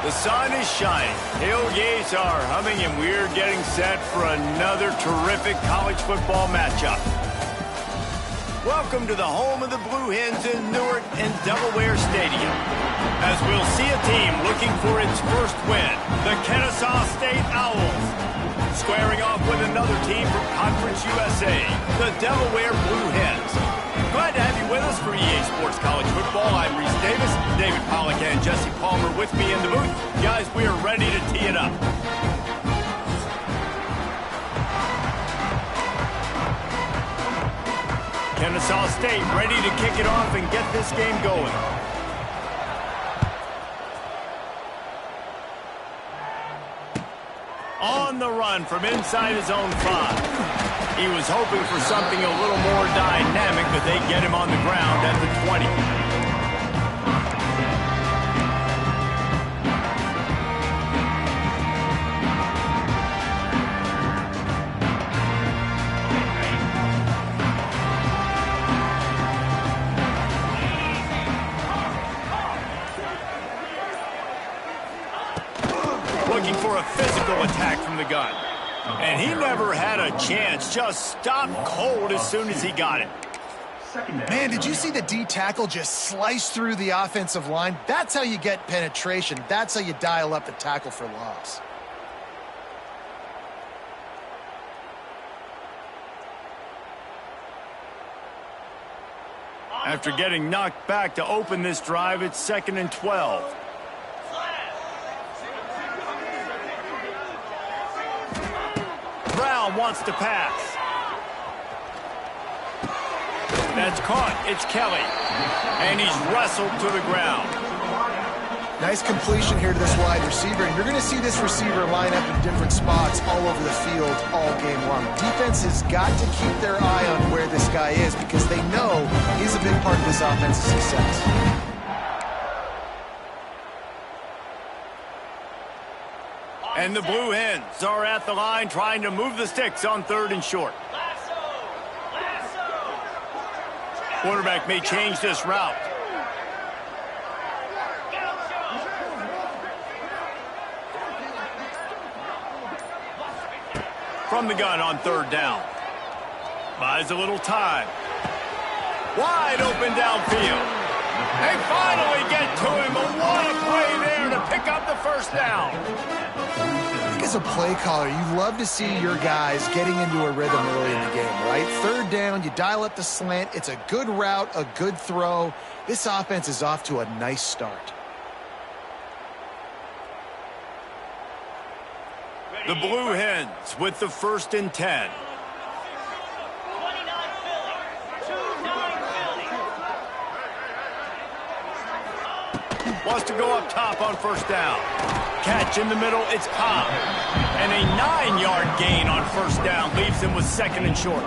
The sun is shining, tailgates are humming, and we're getting set for another terrific college football matchup. Welcome to the home of the Blue Hens in Newark and Delaware Stadium. As we'll see a team looking for its first win, the Kennesaw State Owls. Squaring off with another team from Conference USA, the Delaware Blue Hens. Glad to have you with us for EA Sports College Football. I'm Reese Davis, David Pollack and Jesse Palmer with me in the booth. Guys, we are ready to tee it up. Kennesaw State ready to kick it off and get this game going. On the run from inside his own 5. He was hoping for something a little more dynamic, but they get him on the ground at the 20. Looking for a physical attack from the gun. And he never had a chance, just stopped cold as soon as he got it. Man, did you see the D tackle just slice through the offensive line? That's how you get penetration. That's how you dial up the tackle for loss. After getting knocked back to open this drive, it's 2nd and 12. Brown wants to pass. That's caught. It's Kelly. And he's wrestled to the ground. Nice completion here to this wide receiver. And you're going to see this receiver line up in different spots all over the field all game long. Defense has got to keep their eye on where this guy is because they know he's a big part of this offense's success. And the Blue Hens are at the line trying to move the sticks on 3rd and short. Quarterback may change this route. From the gun on 3rd down. Buys a little time. Wide open downfield. They finally get to him, but what a play there to pick up the first down. As a play caller, you love to see your guys getting into a rhythm early in the game, right? 3rd down, you dial up the slant. It's a good route, a good throw. This offense is off to a nice start. The Blue Hens with the 1st and 10. Wants to go up top on 1st down. Catch in the middle, it's Cobb. And a 9-yard gain on 1st down leaves him with 2nd and short.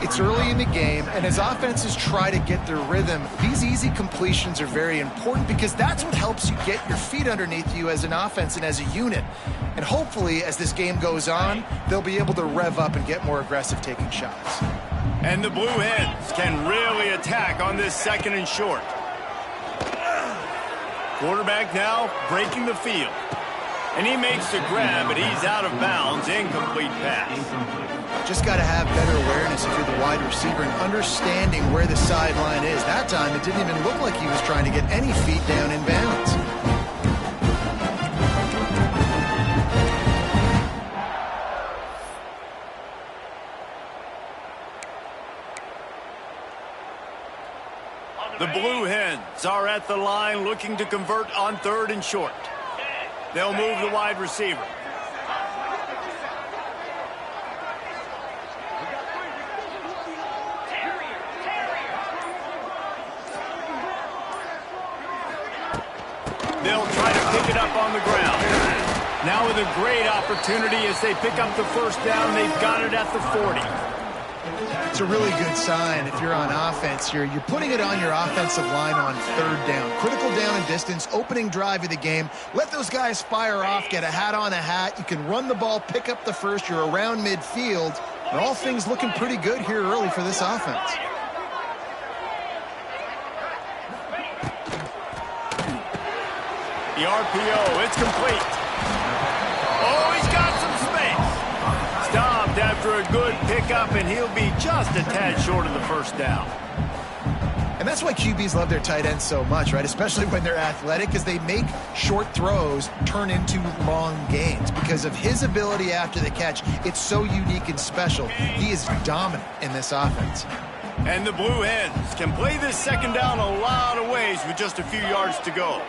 It's early in the game, and as offenses try to get their rhythm, these easy completions are very important because that's what helps you get your feet underneath you as an offense and as a unit. And hopefully, as this game goes on, they'll be able to rev up and get more aggressive taking shots. And the Blue Hens can really attack on this 2nd and short. Quarterback now breaking the field. And he makes the grab, but he's out of bounds. Incomplete pass. Just got to have better awareness if you're the wide receiver and understanding where the sideline is. That time, it didn't even look like he was trying to get any feet down in bounds. The Blue Hens are at the line looking to convert on 3rd and short. They'll move the wide receiver. They'll try to pick it up on the ground. Now with a great opportunity as they pick up the 1st down, they've got it at the 40. It's a really good sign if you're on offense. You're putting it on your offensive line on 3rd down. Critical down and distance, opening drive of the game. Let those guys fire off, get a hat on a hat. You can run the ball, pick up the 1st. You're around midfield. And all things looking pretty good here early for this offense. The RPO, it's complete. Oh, he's got some space. Stopped after a good pickup, and he'll be just a tad short of the first down. And that's why QBs love their tight ends so much, right? Especially when they're athletic, because they make short throws turn into long gains. Because of his ability after the catch, it's so unique and special. He is dominant in this offense. And the Blue Hens can play this second down a lot of ways with just a few yards to go.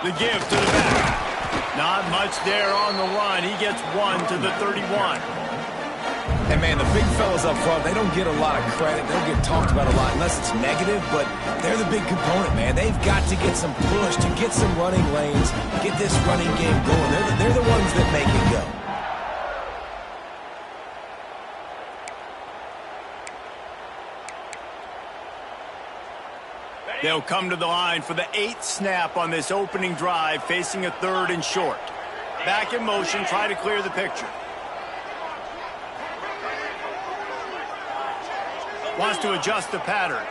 The give to the back. Not much there on the run. He gets one to the 31. And, man, the big fellas up front, they don't get a lot of credit. They don't get talked about a lot unless it's negative, but they're the big component, man. They've got to get some push, to get some running lanes, get this running game going. They're the ones that make it go. They'll come to the line for the 8th snap on this opening drive, facing a 3rd and short. Back in motion, try to clear the picture. Wants to adjust the pattern.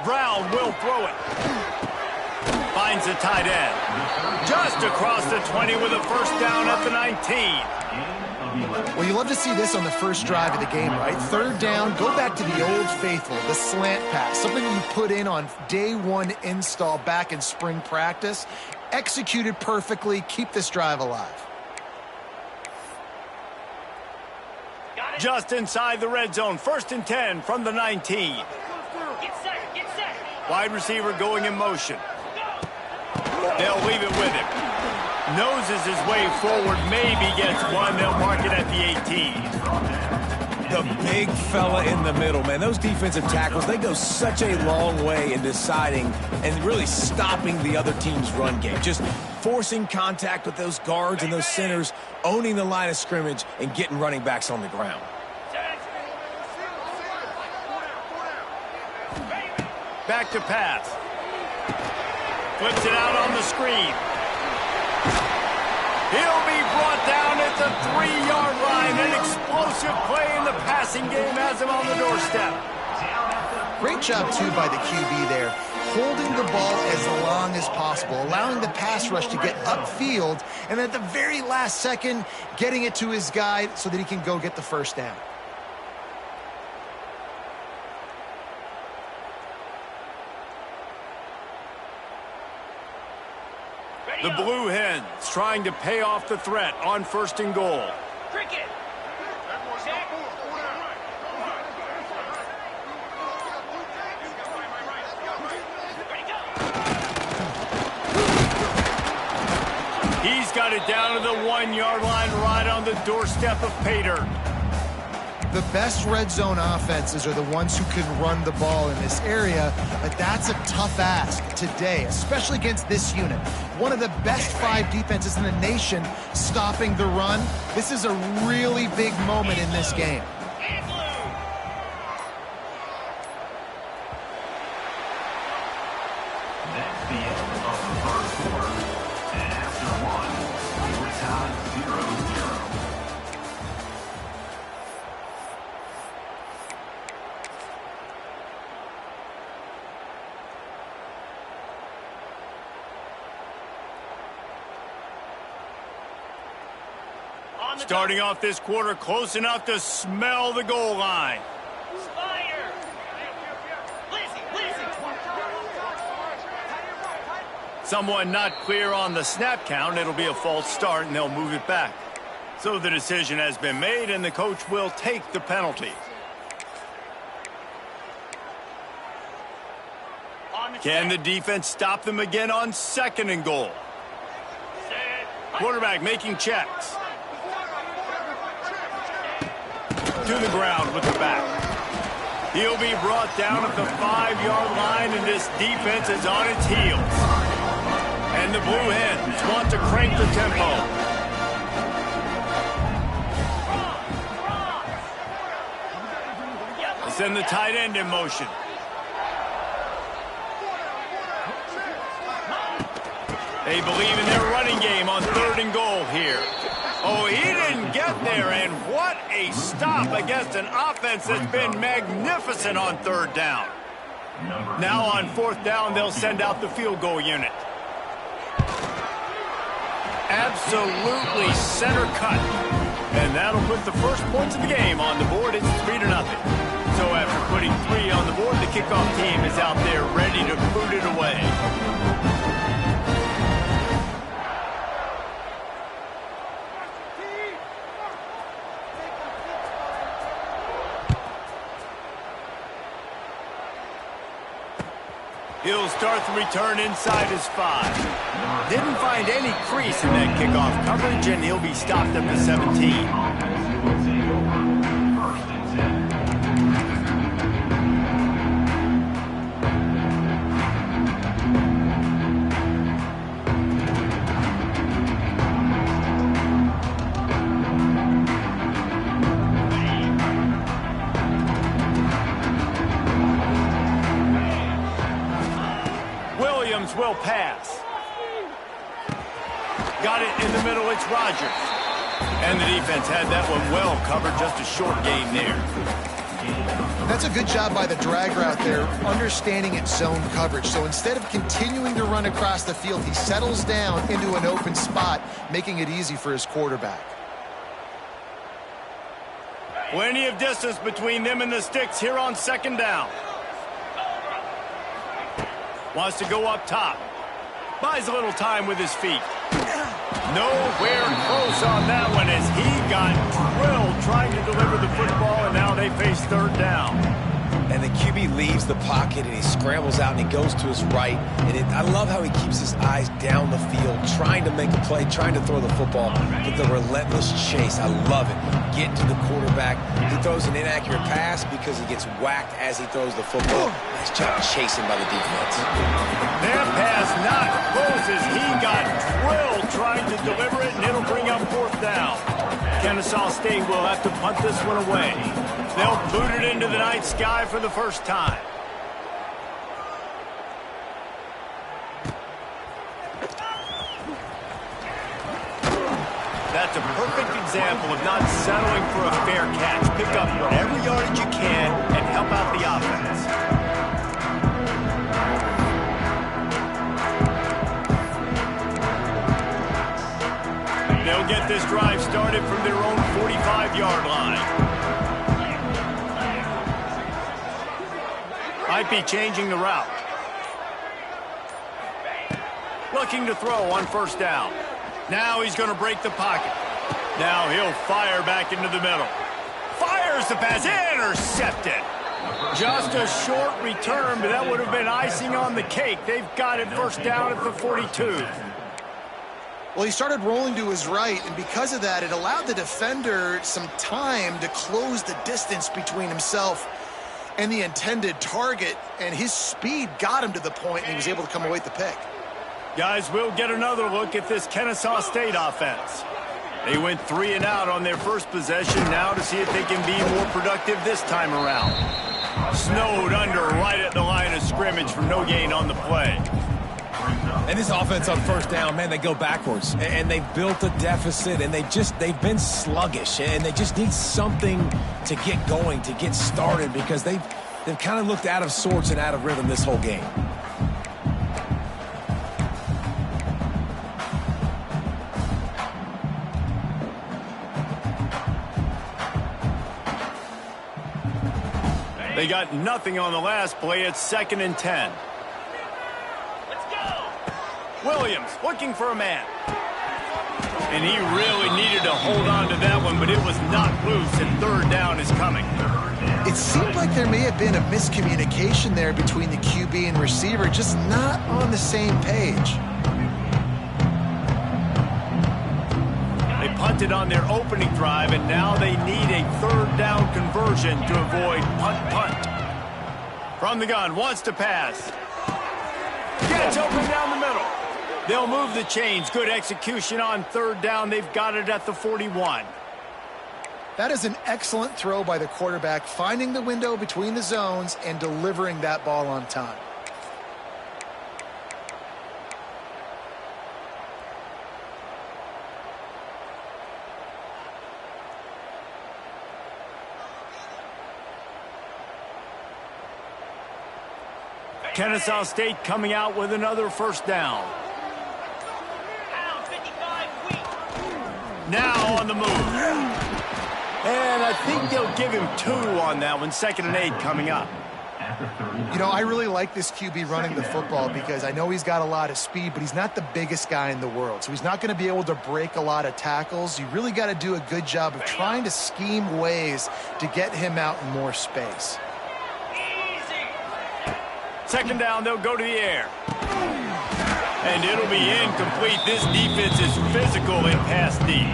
Brown will throw it. Finds a tight end. Just across the 20 with a first down at the 19. Well, you love to see this on the first drive of the game, right? 3rd down, go back to the old faithful, the slant pass, something you put in on day 1 install back in spring practice. Executed perfectly, keep this drive alive. Just inside the red zone, 1st and 10 from the 19. Wide receiver going in motion. They'll leave it with him. Noses his way forward, maybe gets one. They'll mark it at the 18. The big fella in the middle, man. Those defensive tackles, they go such a long way in deciding and really stopping the other team's run game. Just forcing contact with those guards and those centers, owning the line of scrimmage, and getting running backs on the ground. Back to pass. Flips it out on the screen. He'll be brought down at the 3-yard line. An explosive play in the passing game has him on the doorstep. Great job, too, by the QB there. Holding the ball as long as possible, allowing the pass rush to get upfield, and at the very last second, getting it to his guy so that he can go get the first down. The Blue Hens trying to pay off the threat on 1st and goal. Cricket. He's got it down to the 1-yard line right on the doorstep of Pater. The best red zone offenses are the ones who can run the ball in this area, but that's a tough ask today, especially against this unit. One of the best 5 defenses in the nation stopping the run. This is a really big moment in this game. That's the end of the first quarter. And after one, we're tied 0-0. Starting off this quarter close enough to smell the goal line. Someone not clear on the snap count. It'll be a false start, and they'll move it back. So the decision has been made, and the coach will take the penalty. Can the defense stop them again on 2nd and goal? Quarterback making checks. To the ground with the back. He'll be brought down at the 5-yard line, and this defense is on its heels. And the Blue Hens want to crank the tempo. They send the tight end in motion. They believe in their running game on 3rd and goal here. Oh, he didn't get there, and what a stop against an offense that's been magnificent on 3rd down. Now on 4th down, they'll send out the field goal unit. Absolutely center cut. And that'll put the first points of the game on the board. It's 3-0. So after putting 3 on the board, the kickoff team is out there ready to boot it away. He'll start the return inside his 5. Didn't find any crease in that kickoff coverage, and he'll be stopped up to 17. Will pass. Got it in the middle, it's Rodgers. And the defense had that one well covered, just a short gain there. That's a good job by the drag route there, understanding its zone coverage. So instead of continuing to run across the field, he settles down into an open spot, making it easy for his quarterback. Plenty of distance between them and the sticks here on 2nd down. Wants to go up top. Buys a little time with his feet. Nowhere close on that one as he got drilled trying to deliver the football, and now they face 3rd down. And the QB leaves the pocket, and he scrambles out, and he goes to his right. And I love how he keeps his eyes down the field, trying to make a play, trying to throw the football, but the relentless chase. I love it. Get to the quarterback. He throws an inaccurate pass because he gets whacked as he throws the football. Nice job chasing by the defense. That pass not close as he got drilled trying to deliver it, and it'll bring up 4th down. Kennesaw State will have to punt this one away. They'll boot it into the night sky for the first time. That's a perfect example of not settling for a fair catch. Pick up whatever yardage you can and help out the offense. They'll get this drive started from their own 45-yard line. Might be changing the route. Looking to throw on 1st down. Now he's going to break the pocket. Now he'll fire back into the middle. Fires the pass. Intercepted. Just a short return, but that would have been icing on the cake. They've got it 1st down at the 42. Well, he started rolling to his right, and because of that, it allowed the defender some time to close the distance between himself and the intended target, and his speed got him to the point, and he was able to come away with the pick. Guys, we'll get another look at this Kennesaw State offense. They went 3 and out on their first possession, now to see if they can be more productive this time around. Snowed under right at the line of scrimmage for no gain on the play. And this offense on 1st down, man, they go backwards. And they've built a deficit, and they've been sluggish. And they just need something to get going, to get started, because they've kind of looked out of sorts and out of rhythm this whole game. They got nothing on the last play. It's 2nd and 10. Williams looking for a man. And he really needed to hold on to that one, but it was not loose, and 3rd down is coming. It seemed like there may have been a miscommunication there between the QB and receiver, just not on the same page. They punted on their opening drive, and now they need a 3rd down conversion to avoid punt. From the gun, wants to pass. Gets open down the middle. They'll move the chains. Good execution on 3rd down. They've got it at the 41. That is an excellent throw by the quarterback, finding the window between the zones and delivering that ball on time. Kennesaw State coming out with another first down. Now on the move. And I think they'll give him 2 on that one. 2nd and 8 coming up. You know, I really like this QB running the football because I know he's got a lot of speed, but he's not the biggest guy in the world. So he's not going to be able to break a lot of tackles. You really got to do a good job of trying to scheme ways to get him out in more space. 2nd down, they'll go to the air. And it'll be incomplete. This defense is physical in pass D.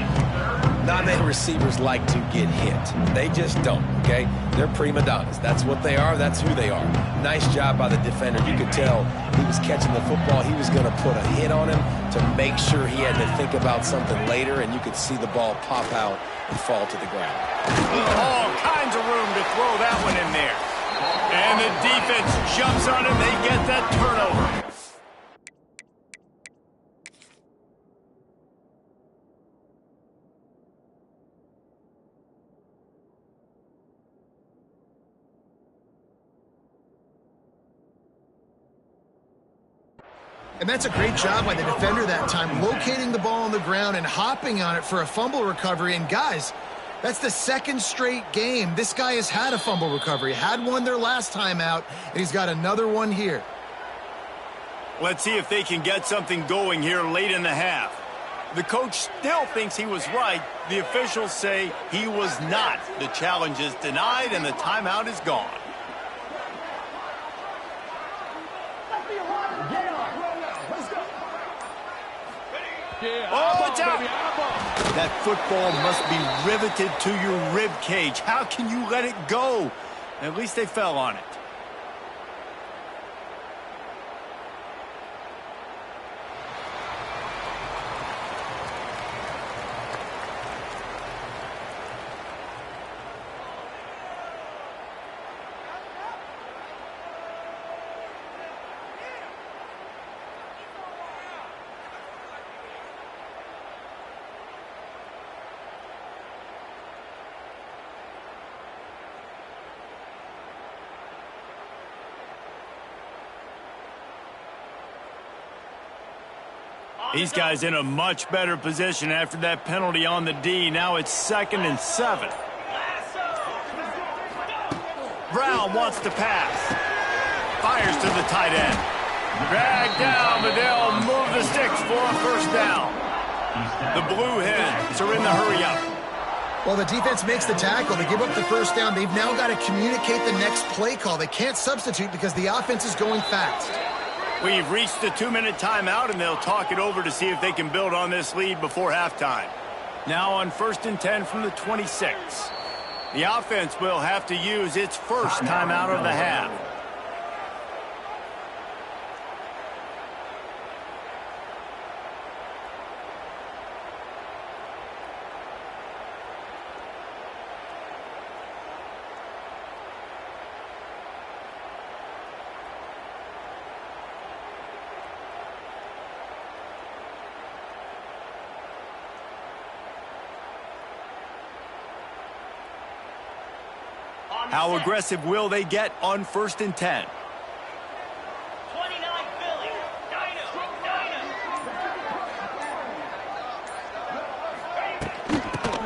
Non-name receivers like to get hit. They just don't, okay? They're prima donnas. That's what they are. That's who they are. Nice job by the defender. You could tell he was catching the football. He was going to put a hit on him to make sure he had to think about something later, and you could see the ball pop out and fall to the ground. All kinds of room to throw that one in there. And the defense jumps on him. They get that turnover. And that's a great job by the defender that time, locating the ball on the ground and hopping on it for a fumble recovery. And guys, that's the 2nd straight game this guy has had a fumble recovery. Had one their last time out, and he's got another one here. Let's see if they can get something going here late in the half. The coach still thinks he was right. The officials say he was not. The challenge is denied, and the timeout is gone. Oh, it's out. That football must be riveted to your rib cage. How can you let it go? At least they fell on it. These guys in a much better position after that penalty on the D. Now it's 2nd and 7. Brown wants to pass. Fires to the tight end. Dragged down, but they'll move the sticks for a first down. The Blue Hens are in the hurry-up. Well, the defense makes the tackle. They give up the first down. They've now got to communicate the next play call. They can't substitute because the offense is going fast. We've reached the 2-minute timeout, and they'll talk it over to see if they can build on this lead before halftime. Now on 1st and 10 from the 26. The offense will have to use its first timeout of the half. How aggressive will they get on 1st and 10? 29 Philly.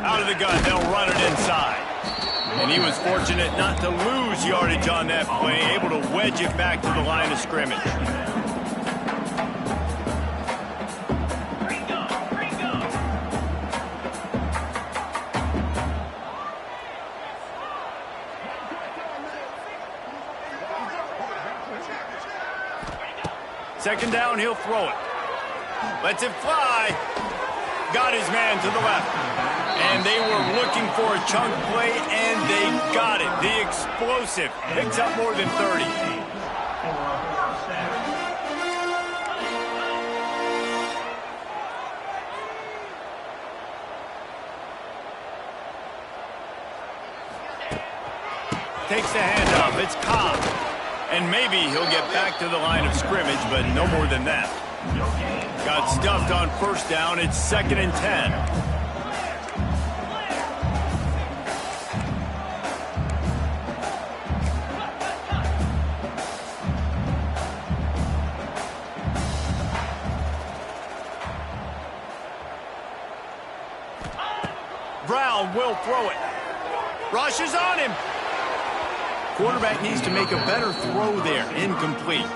Out of the gun, they'll run it inside. And he was fortunate not to lose yardage on that play, able to wedge it back to the line of scrimmage. Second down, he'll throw it. Lets it fly. Got his man to the left. And they were looking for a chunk play, and they got it. The explosive picks up more than 30. Takes the handoff. It's Cobb. And maybe he'll get back to the line of scrimmage, but no more than that. Got stuffed on first down. It's 2nd and 10. Brown will throw it. Rushes on him. Quarterback needs to make a better throw there. Incomplete.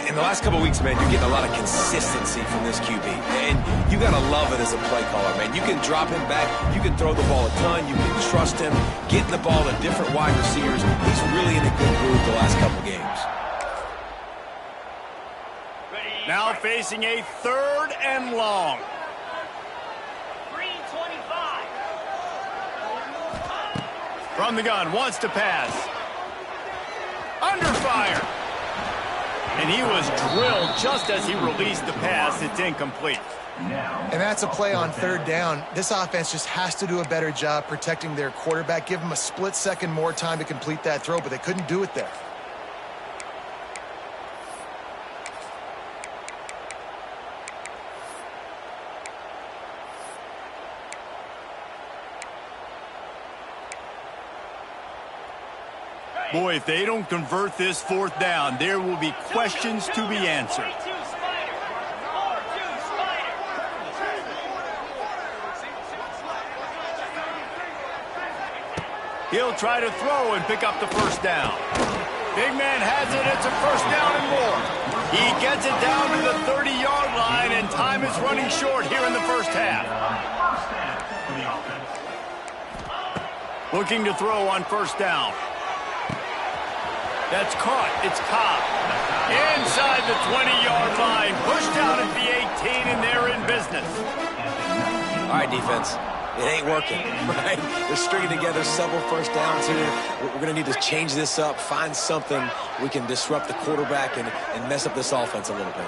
In the last couple of weeks, man, you're getting a lot of consistency from this QB. And you got to love it as a play caller, man. You can drop him back. You can throw the ball a ton. You can trust him. Getting the ball to different wide receivers. He's really in a good groove the last couple games. Now facing a 3rd and long. 325. From the gun, wants to pass. Under fire. And he was drilled just as he released the pass. It's incomplete. And that's a play on 3rd down. This offense just has to do a better job protecting their quarterback. Give him a split second more time to complete that throw, but they couldn't do it there. Boy, if they don't convert this 4th down, there will be questions to be answered. 42 Spider. 4-2 Spider. He'll try to throw and pick up the 1st down. Big man has it. It's a 1st down and more. He gets it down to the 30-yard line, and time is running short here in the 1st half. Looking to throw on 1st down. That's caught. It's Cobb. Inside the 20-yard line. Pushed out at the 18, and they're in business. All right, defense. It ain't working, right? They're stringing together several 1st downs here. We're going to need to change this up, find something we can disrupt the quarterback and mess up this offense a little bit.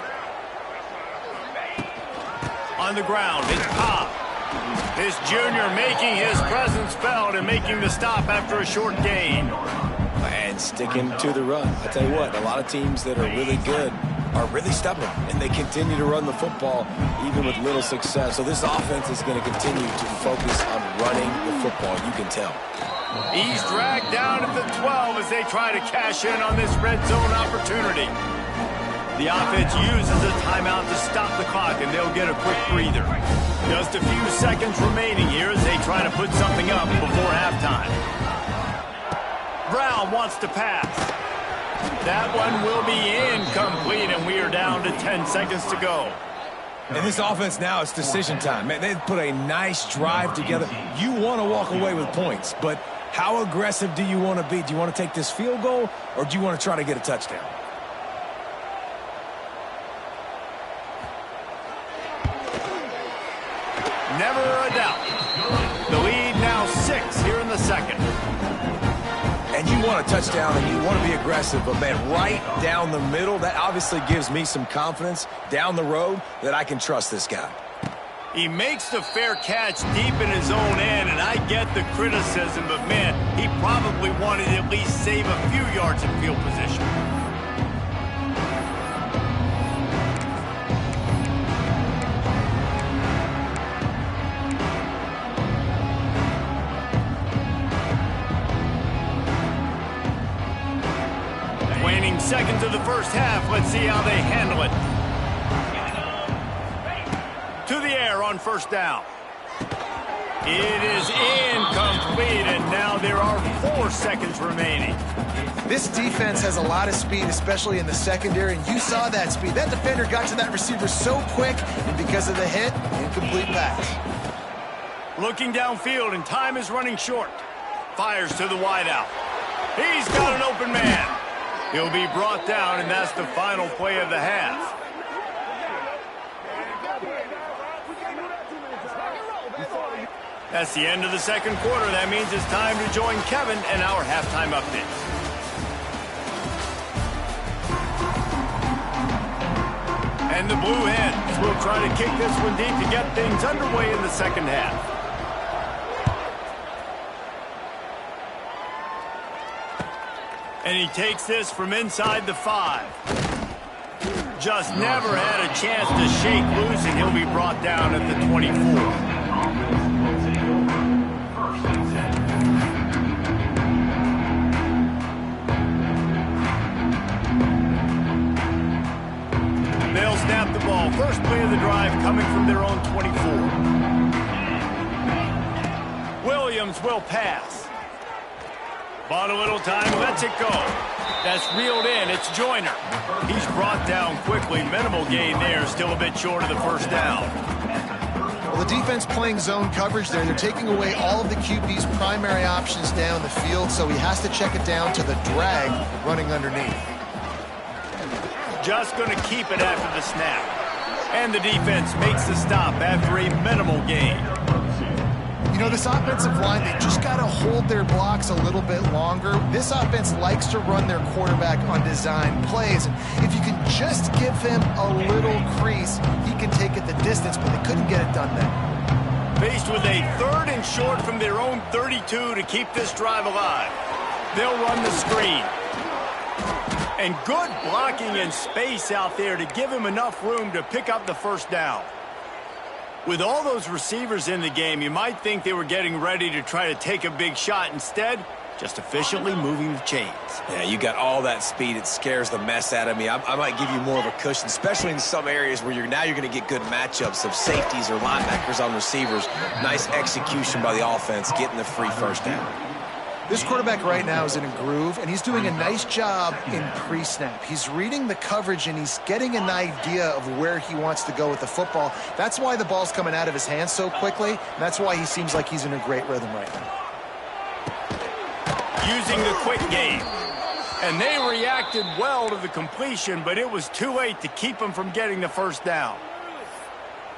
On the ground, it's Cobb. This junior making his presence felt and making the stop after a short gain. And sticking to the run. I tell you what, a lot of teams that are really good are really stubborn, and they continue to run the football even with little success. So this offense is going to continue to focus on running the football, you can tell. He's dragged down at the 12 as they try to cash in on this red zone opportunity. The offense uses a timeout to stop the clock, and they'll get a quick breather. Just a few seconds remaining here as they try to put something up before halftime. Brown wants to pass. That one will be incomplete, and we are down to 10 seconds to go. And this offense now, it's decision time. Man, they put a nice drive together. You want to walk away with points, but how aggressive do you want to be? Do you want to take this field goal, or do you want to try to get a touchdown? Never a doubt. The lead now 6 here in the 2nd. And you want a touchdown and you want to be aggressive, but man, right down the middle, that obviously gives me some confidence down the road that I can trust this guy. He makes the fair catch deep in his own end, and I get the criticism, but man, he probably wanted to at least save a few yards in field position. Seconds of the 1st half. Let's see how they handle it. To the air on 1st down. It is incomplete, and now there are 4 seconds remaining. This defense has a lot of speed, especially in the secondary, and you saw that speed. That defender got to that receiver so quick, and because of the hit, incomplete pass. Looking downfield, and time is running short. Fires to the wideout. He's got an open man. He'll be brought down, and that's the final play of the half. That's the end of the 2nd quarter. That means it's time to join Kevin and our halftime update. And the Blue Hens will try to kick this one deep to get things underway in the 2nd half. And he takes this from inside the 5. Just never had a chance to shake loose, and he'll be brought down at the 24. They'll snap the ball. First play of the drive coming from their own 24. Williams will pass. Bought a little time, lets it go. That's reeled in, it's Joyner. He's brought down quickly, minimal gain there, still a bit short of the first down. Well, the defense playing zone coverage there. They're taking away all of the QB's primary options down the field, so he has to check it down to the drag running underneath. Just going to keep it after the snap. And the defense makes the stop after a minimal gain. You know, this offensive line, they just got to hold their blocks a little bit longer. This offense likes to run their quarterback on design plays. And if you can just give him a little crease, he can take it the distance, but they couldn't get it done then. Faced with a 3rd and short from their own 32 to keep this drive alive. They'll run the screen. And good blocking and space out there to give him enough room to pick up the first down. With all those receivers in the game, you might think they were getting ready to try to take a big shot. Instead, just efficiently moving the chains. Yeah, you got all that speed. It scares the mess out of me. I might give you more of a cushion, especially in some areas where you're going to get good matchups of safeties or linebackers on receivers. Nice execution by the offense, getting the free first down. This quarterback right now is in a groove, and he's doing a nice job in pre-snap. He's reading the coverage, and he's getting an idea of where he wants to go with the football. That's why the ball's coming out of his hands so quickly, and that's why he seems like he's in a great rhythm right now. Using the quick game. And they reacted well to the completion, but it was too late to keep him from getting the first down.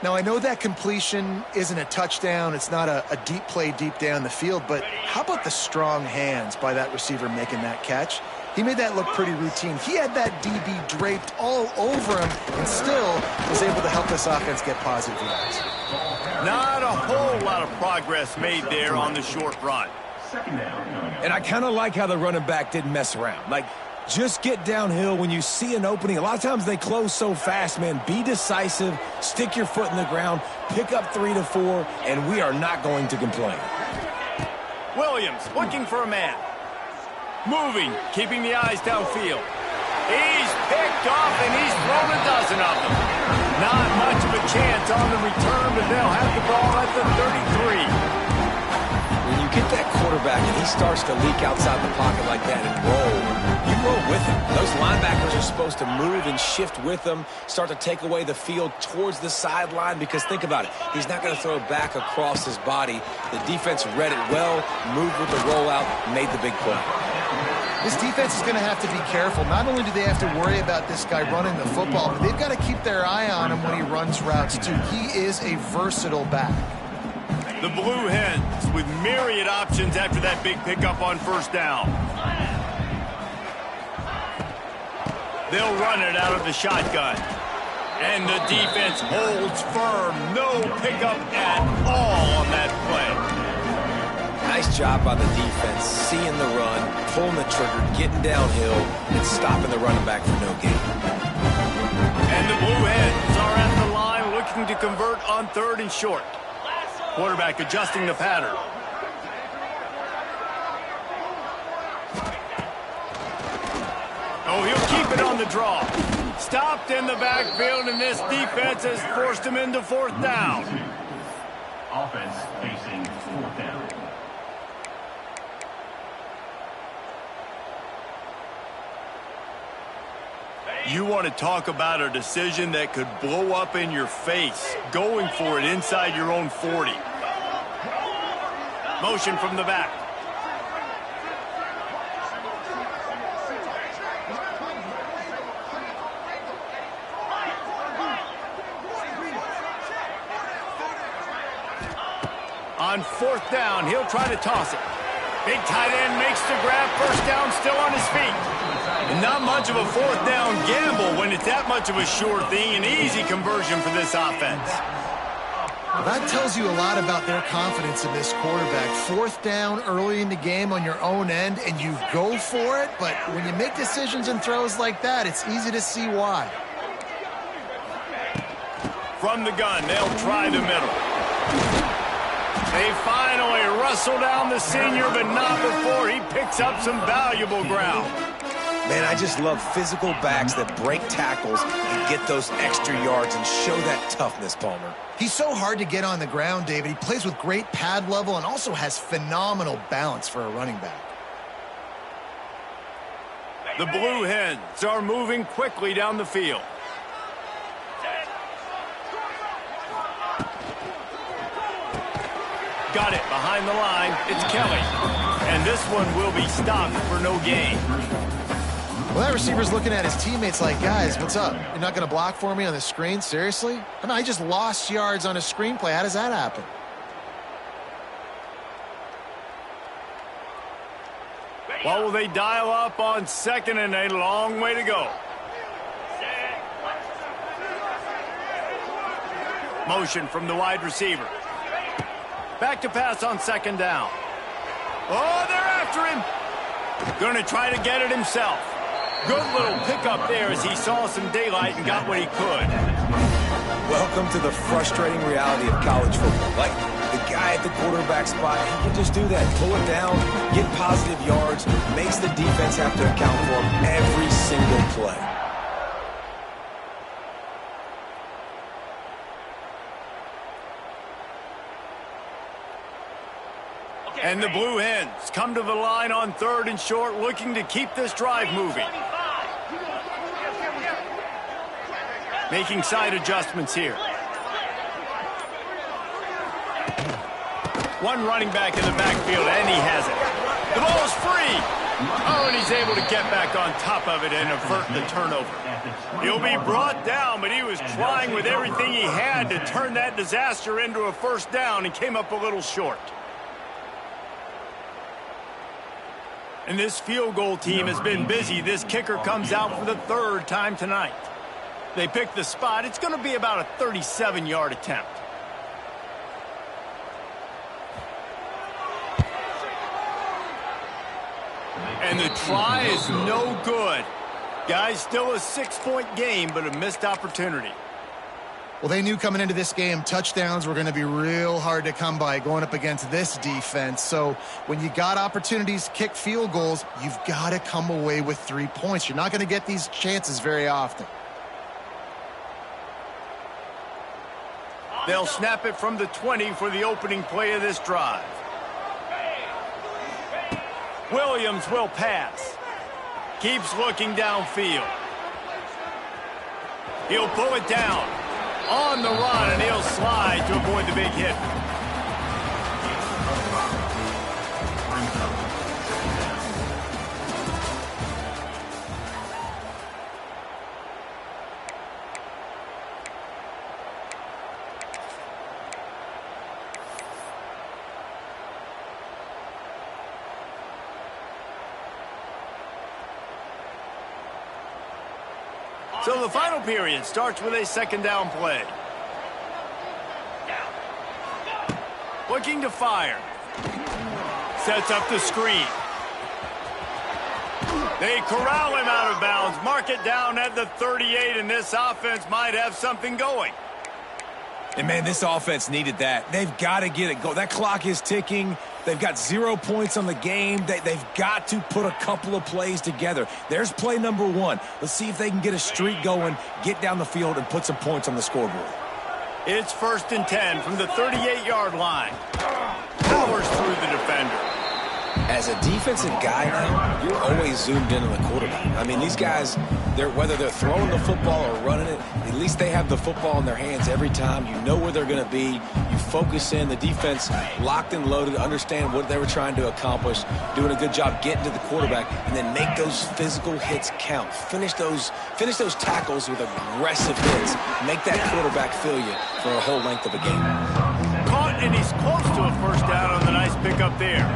Now, I know that completion isn't a touchdown. It's not a deep play deep down the field, but how about the strong hands by that receiver making that catch? He made that look pretty routine. He had that DB draped all over him and still was able to help this offense get positive yards. Not a whole lot of progress made there on the short run. And I kind of like how the running back didn't mess around. Like, just get downhill when you see an opening. A lot of times they close so fast, man. Be decisive, stick your foot in the ground, pick up 3 to 4, and we are not going to complain. Williams looking for a man. Moving, keeping the eyes downfield. He's picked off and he's thrown a dozen of them. Not much of a chance on the return, but they'll have the ball at the 33. When you get that quarterback and he starts to leak outside the pocket like that and roll, you roll with him. Those linebackers are supposed to move and shift with him, start to take away the field towards the sideline, because think about it. He's not going to throw it back across his body. The defense read it well, moved with the rollout, made the big play. This defense is going to have to be careful. Not only do they have to worry about this guy running the football, but they've got to keep their eye on him when he runs routes too. He is a versatile back. The Blue Hens with myriad options after that big pickup on first down. They'll run it out of the shotgun. And the defense holds firm. No pickup at all on that play. Nice job by the defense, seeing the run, pulling the trigger, getting downhill, and stopping the running back for no gain. And the Blue Hens are at the line looking to convert on 3rd and short. Quarterback adjusting the pattern. Oh, he'll keep it on the draw. Stopped in the backfield, and this defense has forced him into 4th down. Offense facing 4th down. You want to talk about a decision that could blow up in your face, going for it inside your own 40. Motion from the back. On 4th down, he'll try to toss it. Big tight end makes the grab, first down, still on his feet. And not much of a 4th down gamble when it's that much of a sure thing, an easy conversion for this offense. Well, that tells you a lot about their confidence in this quarterback. 4th down early in the game on your own end, and you go for it, but when you make decisions and throws like that, it's easy to see why. From the gun, they'll try the middle. They finally wrestle down the senior, but not before he picks up some valuable ground. Man, I just love physical backs that break tackles and get those extra yards and show that toughness, Palmer. He's so hard to get on the ground, David. He plays with great pad level and also has phenomenal balance for a running back. The Blue Hens are moving quickly down the field. Got it behind the line. It's Kelly. And this one will be stopped for no gain. Well, that receiver's looking at his teammates like, guys, what's up? You're not going to block for me on the screen? Seriously? I mean, I just lost yards on a screenplay. How does that happen? Well, will they dial up on second and a long way to go? Motion from the wide receiver. Back to pass on second down. Oh, they're after him. Going to try to get it himself. Good little pickup there as he saw some daylight and got what he could. Welcome to the frustrating reality of college football. Like, the guy at the quarterback spot, he can just do that. Pull it down, get positive yards, makes the defense have to account for him every single play. And the Blue Hens come to the line on third and short, looking to keep this drive moving. Making side adjustments here. One running back in the backfield, and he has it. The ball's free. Oh, and he's able to get back on top of it and avert the turnover. He'll be brought down, but he was trying with everything he had to turn that disaster into a first down and came up a little short. And this field goal team has been busy. This kicker comes out for the third time tonight. They pick the spot. It's going to be about a 37-yard attempt. And the try is no good. Guys, still a 6-point game, but a missed opportunity. Well, they knew coming into this game touchdowns were going to be real hard to come by going up against this defense. So when you got opportunities to kick field goals, you've got to come away with 3 points. You're not going to get these chances very often. They'll snap it from the 20 for the opening play of this drive. Williams will pass. Keeps looking downfield. He'll pull it down. On the run, and he'll slide to avoid the big hit. So the final period starts with a second down play. Looking to fire. Sets up the screen. They corral him out of bounds. Mark it down at the 38, and this offense might have something going. And, man, this offense needed that. They've got to get it go. That clock is ticking. They've got 0 points on the game. They've got to put a couple of plays together. There's play number 1. Let's see if they can get a streak going, get down the field, and put some points on the scoreboard. It's 1st and 10 from the 38-yard line. Powers through the defender. As a defensive guy now, you're always zoomed in on the quarterback. I mean, these guys, whether they're throwing the football or running it, at least they have the football in their hands every time. You know where they're going to be. You focus in. The defense locked and loaded, understand what they were trying to accomplish, doing a good job getting to the quarterback, and then make those physical hits count. Finish those tackles with aggressive hits. Make that quarterback feel you for a whole length of a game. Caught, and he's close to a first down on the nice pickup there.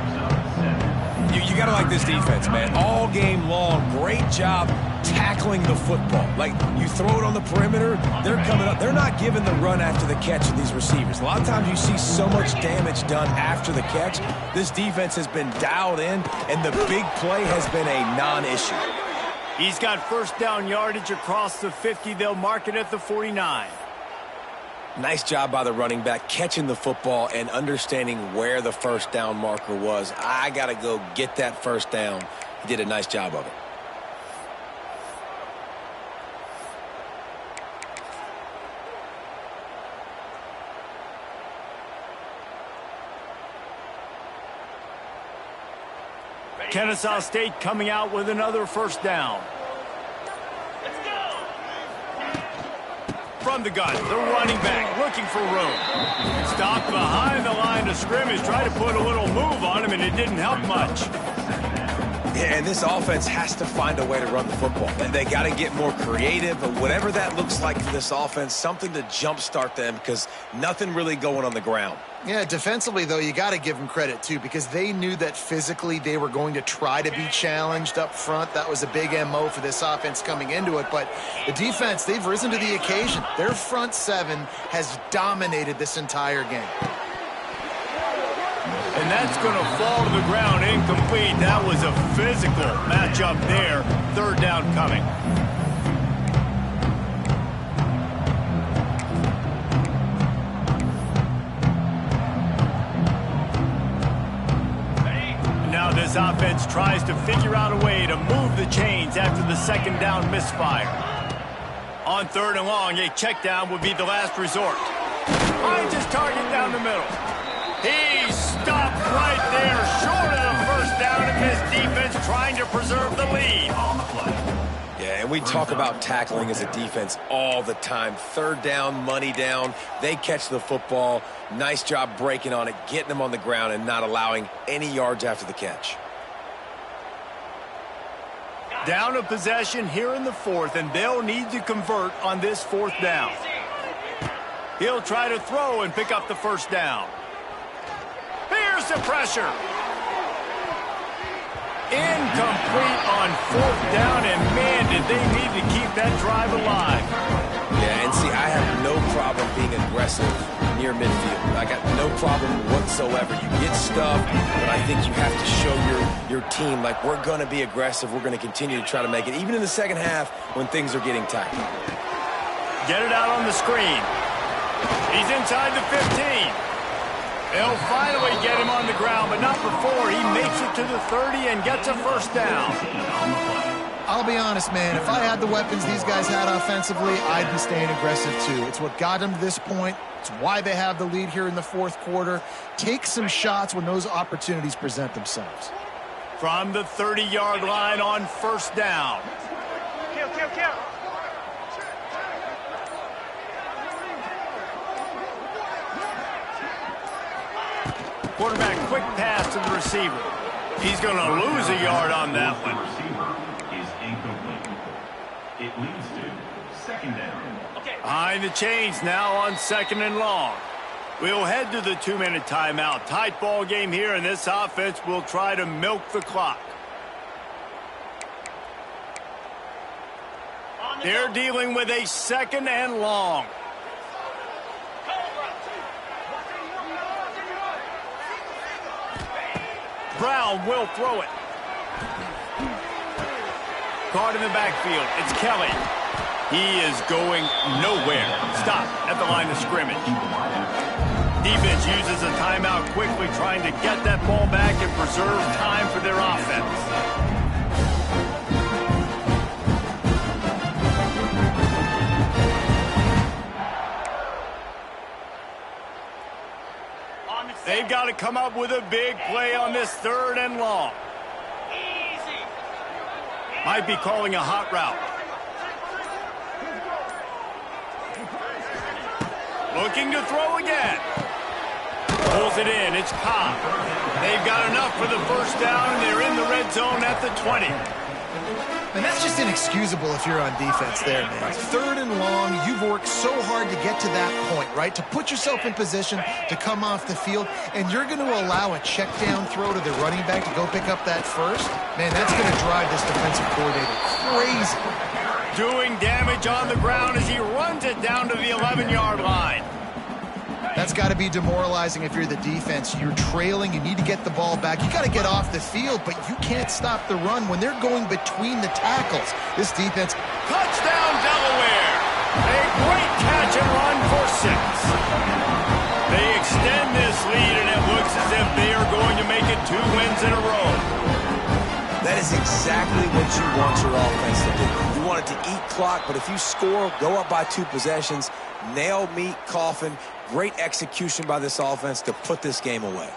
You got to like this defense, man. All game long, great job tackling the football. Like, you throw it on the perimeter, they're coming up. They're not giving the run after the catch of these receivers. A lot of times you see so much damage done after the catch. This defense has been dialed in, and the big play has been a non-issue. He's got first down yardage across the 50. They'll mark it at the 49. Nice job by the running back, catching the football and understanding where the first down marker was. I got to go get that first down. He did a nice job of it. Kennesaw State coming out with another first down. Let's go. From the gun, the running back looking for room. Stopped behind the line of scrimmage, tried to put a little move on him, and it didn't help much. Yeah, and this offense has to find a way to run the football. And they got to get more creative, but whatever that looks like for this offense, something to jumpstart them because nothing really going on the ground. Yeah, defensively, though, you got to give them credit, too, because they knew that physically they were going to try to be challenged up front. That was a big MO for this offense coming into it. But the defense, they've risen to the occasion. Their front seven has dominated this entire game. And that's going to fall to the ground incomplete. That was a physical matchup there. Third down coming. Now this offense tries to figure out a way to move the chains after the second down misfire. On third and long, a check down would be the last resort. Finds his target down the middle. He stopped right there, short of the first down, and his defense trying to preserve the lead. Yeah, and we talk about tackling as a defense all the time. Third down, money down. They catch the football. Nice job breaking on it, getting them on the ground, and not allowing any yards after the catch. Down a possession here in the fourth, and they'll need to convert on this fourth down. He'll try to throw and pick up the first down. Here's the pressure. Incomplete on fourth down, and man, did they need to keep that drive alive. Yeah, and see, I have no problem being aggressive near midfield. I got no problem whatsoever. You get stuffed, but I think you have to show your team, like, we're going to be aggressive. We're going to continue to try to make it, even in the second half when things are getting tight. Get it out on the screen. He's inside the 15. They'll finally get him on the ground, but not before he makes it to the 30 and gets a first down. I'll be honest, man. If I had the weapons these guys had offensively, I'd be staying aggressive too. It's what got them to this point. It's why they have the lead here in the fourth quarter. Take some shots when those opportunities present themselves. From the 30-yard line on first down. Kill. Quarterback, quick pass to the receiver. He's going to lose a yard on that one. The receiver is incomplete. It leads to second down. Behind the chains now on second and long. We'll head to the 2-minute timeout. Tight ball game here, and this offense will try to milk the clock. They're dealing with a second and long. Brown will throw it. Caught in the backfield. It's Kelly. He is going nowhere. Stop at the line of scrimmage. Defense uses a timeout quickly, trying to get that ball back and preserve time for their offense. They've got to come up with a big play on this third and long. Might be calling a hot route. Looking to throw again. Pulls it in. It's Cobb. They've got enough for the first down, and they're in the red zone at the 20. And that's just inexcusable if you're on defense there, man. Third and long, you've worked so hard to get to that point, right? To put yourself in position to come off the field, and you're going to allow a check down throw to the running back to go pick up that first? Man, that's going to drive this defensive coordinator crazy. Doing damage on the ground as he runs it down to the 11-yard line. That's got to be demoralizing if you're the defense. You're trailing. You need to get the ball back. You got to get off the field, but you can't stop the run when they're going between the tackles. This defense. Touchdown, Delaware. A great catch and run for 6. They extend this lead, and it looks as if they are going to make it 2 wins in a row. That is exactly what you want your offense to do. You want it to eat clock, but if you score, go up by 2 possessions, nail, meat, coffin. Great execution by this offense to put this game away.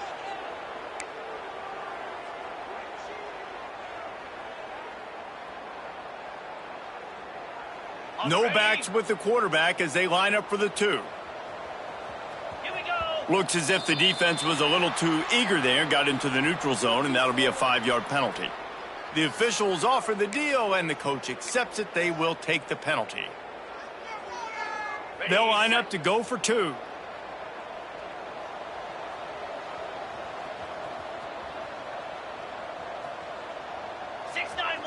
No backs with the quarterback as they line up for the 2. Here we go. Looks as if the defense was a little too eager there, got into the neutral zone, and that'll be a 5-yard penalty. The officials offer the deal, and the coach accepts it. They will take the penalty. They'll line up to go for 2. Six, 9,